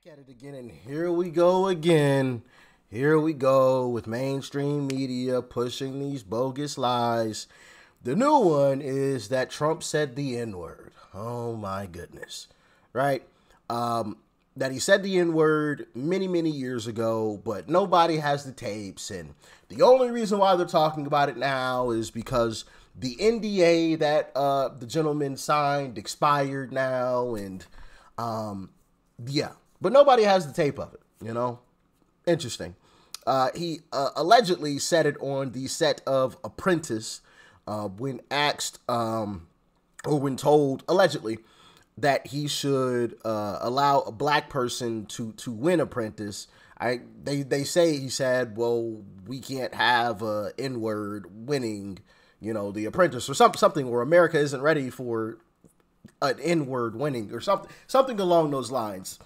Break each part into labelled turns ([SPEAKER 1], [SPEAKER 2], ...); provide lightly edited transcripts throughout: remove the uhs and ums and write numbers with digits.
[SPEAKER 1] At it again, and here we go again. Here we go with mainstream media pushing these bogus lies. The new one is that Trump said the N-word. Oh my goodness. Right? That he said the N-word many, many years ago, but nobody has the tapes. And the only reason why they're talking about it now is because the NDA that the gentleman signed expired now. And yeah. But nobody has the tape of it, you know? Interesting. He allegedly said it on the set of Apprentice when asked, or when told, allegedly, that he should allow a black person to win Apprentice. They say he said, well, we can't have a N-word winning, you know, the Apprentice or something, or America isn't ready for an N-word winning or something along those lines.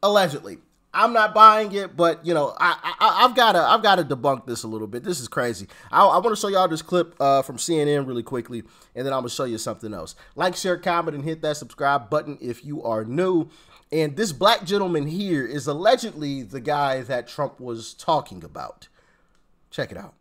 [SPEAKER 1] Allegedly. I'm not buying it, but you know, I've gotta debunk this a little bit. This is crazy. I want to show y'all this clip from CNN really quickly, and then I'm gonna show you something else. Like, share, comment, and hit that subscribe button if you are new. And this black gentleman here is allegedly the guy that Trump was talking about. Check it out.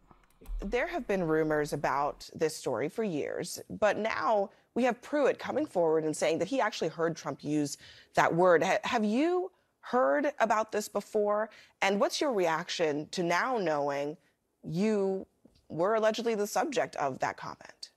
[SPEAKER 2] There have been rumors about this story for years, but now we have Pruitt coming forward and saying that he actually heard Trump use that word. Have you heard about this before? And what's your reaction to now knowing you were allegedly the subject of that comment?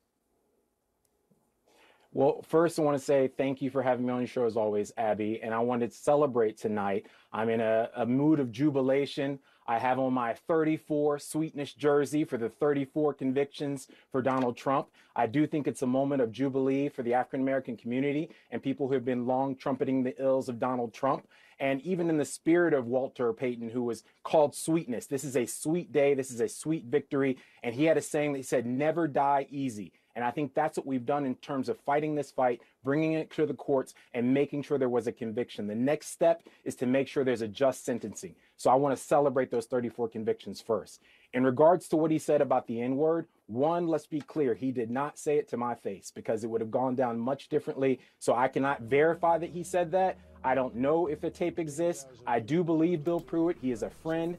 [SPEAKER 3] Well, first, I want to say thank you for having me on your show as always, Abby. And I wanted to celebrate tonight. I'm in a mood of jubilation. I have on my 34 sweetness jersey for the 34 convictions for Donald Trump. I do think it's a moment of jubilee for the African-American community and people who have been long trumpeting the ills of Donald Trump. And even in the spirit of Walter Payton, who was called sweetness, this is a sweet day. This is a sweet victory. And he had a saying that he said, never die easy. And I think that's what we've done in terms of fighting this fight, bringing it to the courts, and making sure there was a conviction. The next step is to make sure there's a just sentencing. So I want to celebrate those 34 convictions first. In regards to what he said about the N-word, one, let's be clear, he did not say it to my face because it would have gone down much differently. So I cannot verify that he said that. I don't know if the tape exists. I do believe Bill Pruitt. He is a friend.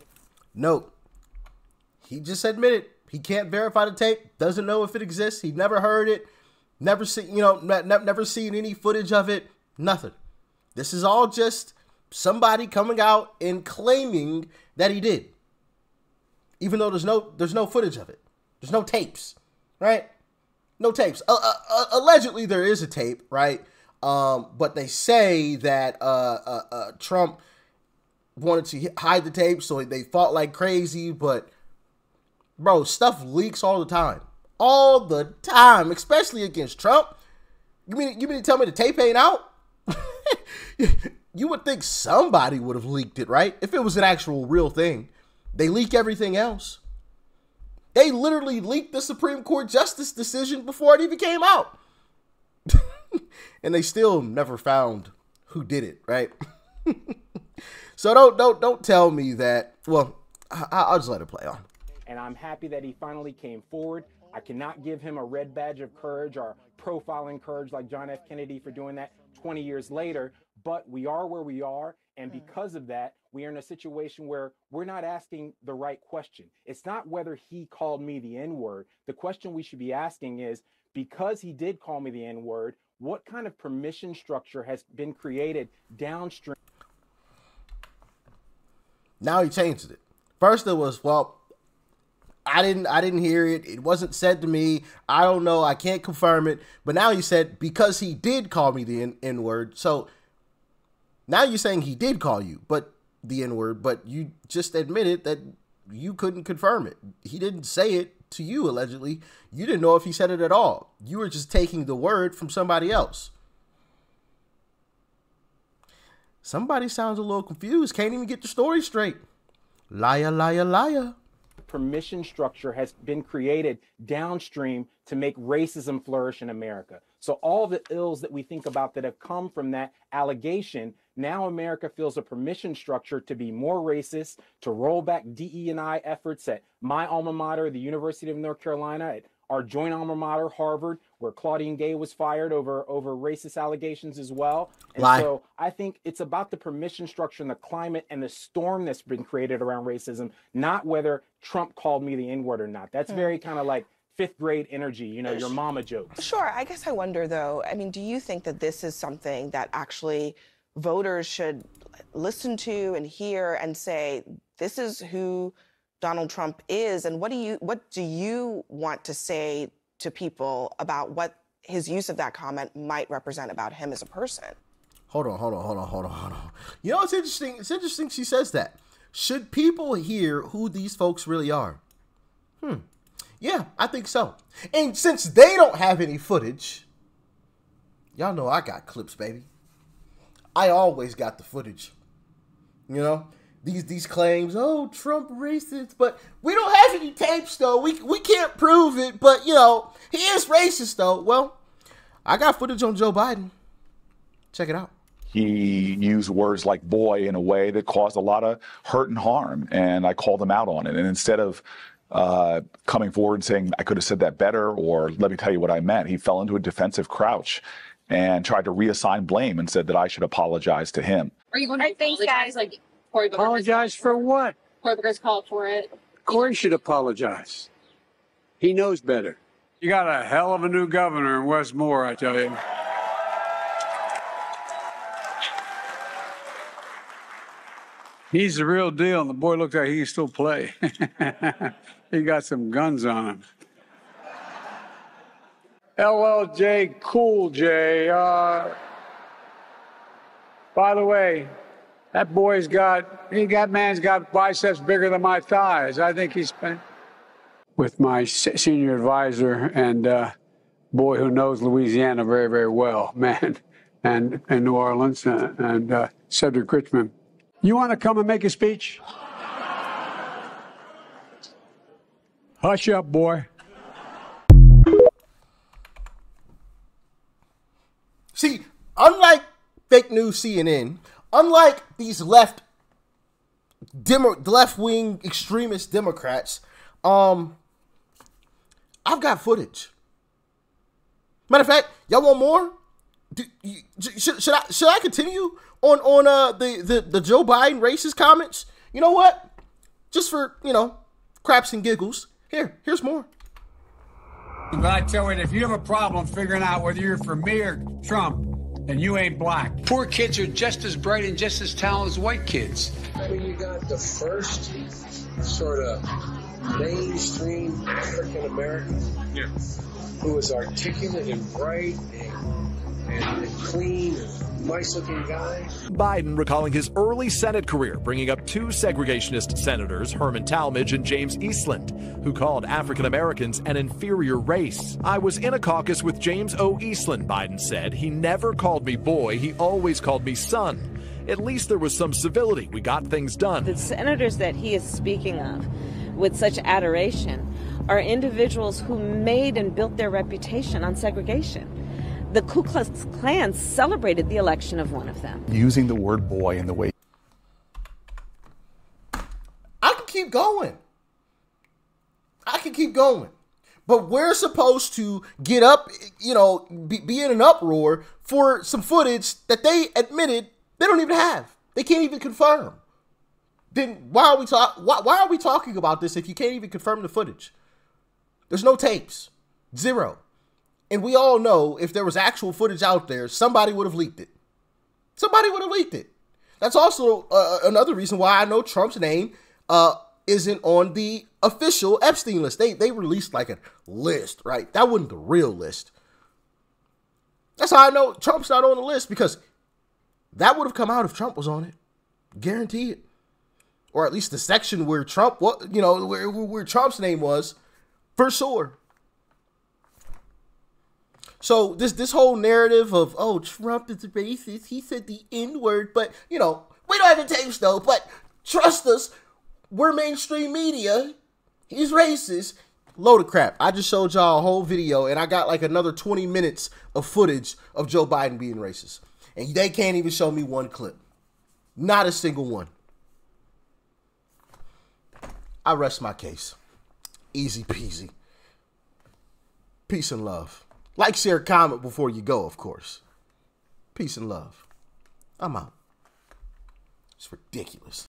[SPEAKER 1] Nope. He just admitted he can't verify the tape, doesn't know if it exists. He never heard it, never seen, you know, never seen any footage of it, nothing. This is all just somebody coming out and claiming that he did. Even though there's no footage of it. There's no tapes, right? No tapes. Allegedly there is a tape, right? But they say that Trump wanted to hide the tape, so they fought like crazy, but bro, stuff leaks all the time. All the time, especially against Trump. You mean to tell me the tape ain't out? You would think somebody would have leaked it, right? If it was an actual real thing. They leak everything else. They literally leaked the Supreme Court justice decision before it even came out. And they still never found who did it, right? So don't tell me that. Well, I'll just let it play on.
[SPEAKER 3] And I'm happy that he finally came forward. I cannot give him a red badge of courage or profiling courage like John F. Kennedy for doing that 20 years later. But we are where we are. And because of that, we are in a situation where we're not asking the right question. It's not whether he called me the N-word. The question we should be asking is, because he did call me the N-word, what kind of permission structure has been created downstream?
[SPEAKER 1] Now he changed it. First it was, well, I didn't hear it. It wasn't said to me. I don't know. I can't confirm it. But now he said, because he did call me the N-word. So now you're saying he did call you, but the N-word, but you just admitted that you couldn't confirm it. He didn't say it to you, allegedly. You didn't know if he said it at all. You were just taking the word from somebody else. Somebody sounds a little confused. Can't even get the story straight. Liar, liar, liar.
[SPEAKER 3] Permission structure has been created downstream to make racism flourish in America. So all the ills that we think about that have come from that allegation, now America feels a permission structure to be more racist, to roll back DE&I efforts at my alma mater, the University of North Carolina, at our joint alma mater, Harvard, where Claudine Gay was fired over racist allegations as well. And
[SPEAKER 1] Lie.
[SPEAKER 3] so I think it's about the permission structure and the climate and the storm that's been created around racism, not whether Trump called me the N-word or not. That's very kind of like fifth grade energy, you know, your mama jokes.
[SPEAKER 2] Sure. I guess I wonder, though, I mean, do you think that this is something that actually voters should listen to and hear and say, this is who Donald Trump is? And what do you want to say to people about what his use of that comment might represent about him as a person?
[SPEAKER 1] Hold on. You know, it's interesting. It's interesting she says that. Should people hear who these folks really are? Yeah, I think so. And since they don't have any footage, y'all know I got clips, baby. I always got the footage. You know, these claims, oh, Trump racist, but we don't have any tapes though. We can't prove it, but you know, he is racist though. Well, I got footage on Joe Biden. Check it out.
[SPEAKER 4] He used words like boy in a way that caused a lot of hurt and harm, and I called him out on it. And instead of coming forward and saying I could have said that better, or let me tell you what I meant, he fell into a defensive crouch and tried to reassign blame and said that I should apologize to him.
[SPEAKER 5] Are you going to apologize, like Cory Booker?
[SPEAKER 6] Apologize for what?
[SPEAKER 5] Cory Booker's called for it.
[SPEAKER 6] Cory should apologize. He knows better. You got a hell of a new governor in Wes Moore, I tell you. He's the real deal, and the boy looks like he can still play. He got some guns on him. LLJ Cool J. By the way, that man's got biceps bigger than my thighs. I think he's been with my senior advisor and boy who knows Louisiana very, very well, man, and New Orleans, and Cedric Richmond. You want to come and make a speech? Hush up, boy.
[SPEAKER 1] See, unlike fake news CNN, unlike these left-wing extremist Democrats, I've got footage. Matter of fact, y'all want more? Should I continue on the Joe Biden racist comments? You know what? Just for, you know, craps and giggles. Here's more.
[SPEAKER 6] But I tell you, if you have a problem figuring out whether you're for me or Trump, then you ain't black. Poor kids are just as bright and just as talented as white kids.
[SPEAKER 7] I mean, you got the first sort of mainstream African American who is articulate and bright and clean and nice-looking guy.
[SPEAKER 8] Biden recalling his early Senate career, bringing up two segregationist senators, Herman Talmadge and James Eastland, who called African Americans an inferior race. I was in a caucus with James O. Eastland, Biden said. He never called me boy. He always called me son. At least there was some civility. We got things done.
[SPEAKER 9] The senators that he is speaking of with such adoration are individuals who made and built their reputation on segregation. The Ku Klux Klan celebrated the election of one of them.
[SPEAKER 4] Using the word boy in the way.
[SPEAKER 1] I can keep going. But we're supposed to get up, you know, be in an uproar for some footage that they admitted they don't even have. They can't even confirm. Then why are we talking about this if you can't even confirm the footage? There's no tapes. Zero. And we all know if there was actual footage out there, somebody would have leaked it. That's also another reason why I know Trump's name isn't on the official Epstein list. They released like a list, right? That wasn't the real list. That's how I know Trump's not on the list, because that would have come out if Trump was on it. Guarantee it. Or at least the section where Trump, you know, where Trump's name was, for sure. So this whole narrative of, oh, Trump is racist, he said the N-word, but, you know, we don't have the tapes though, but trust us, we're mainstream media, he's racist. Load of crap. I just showed y'all a whole video, and I got like another 20 minutes of footage of Joe Biden being racist. And they can't even show me one clip. Not a single one. I rest my case. Easy peasy. Peace and love. Like, share, comment before you go, of course. Peace and love. I'm out. It's ridiculous.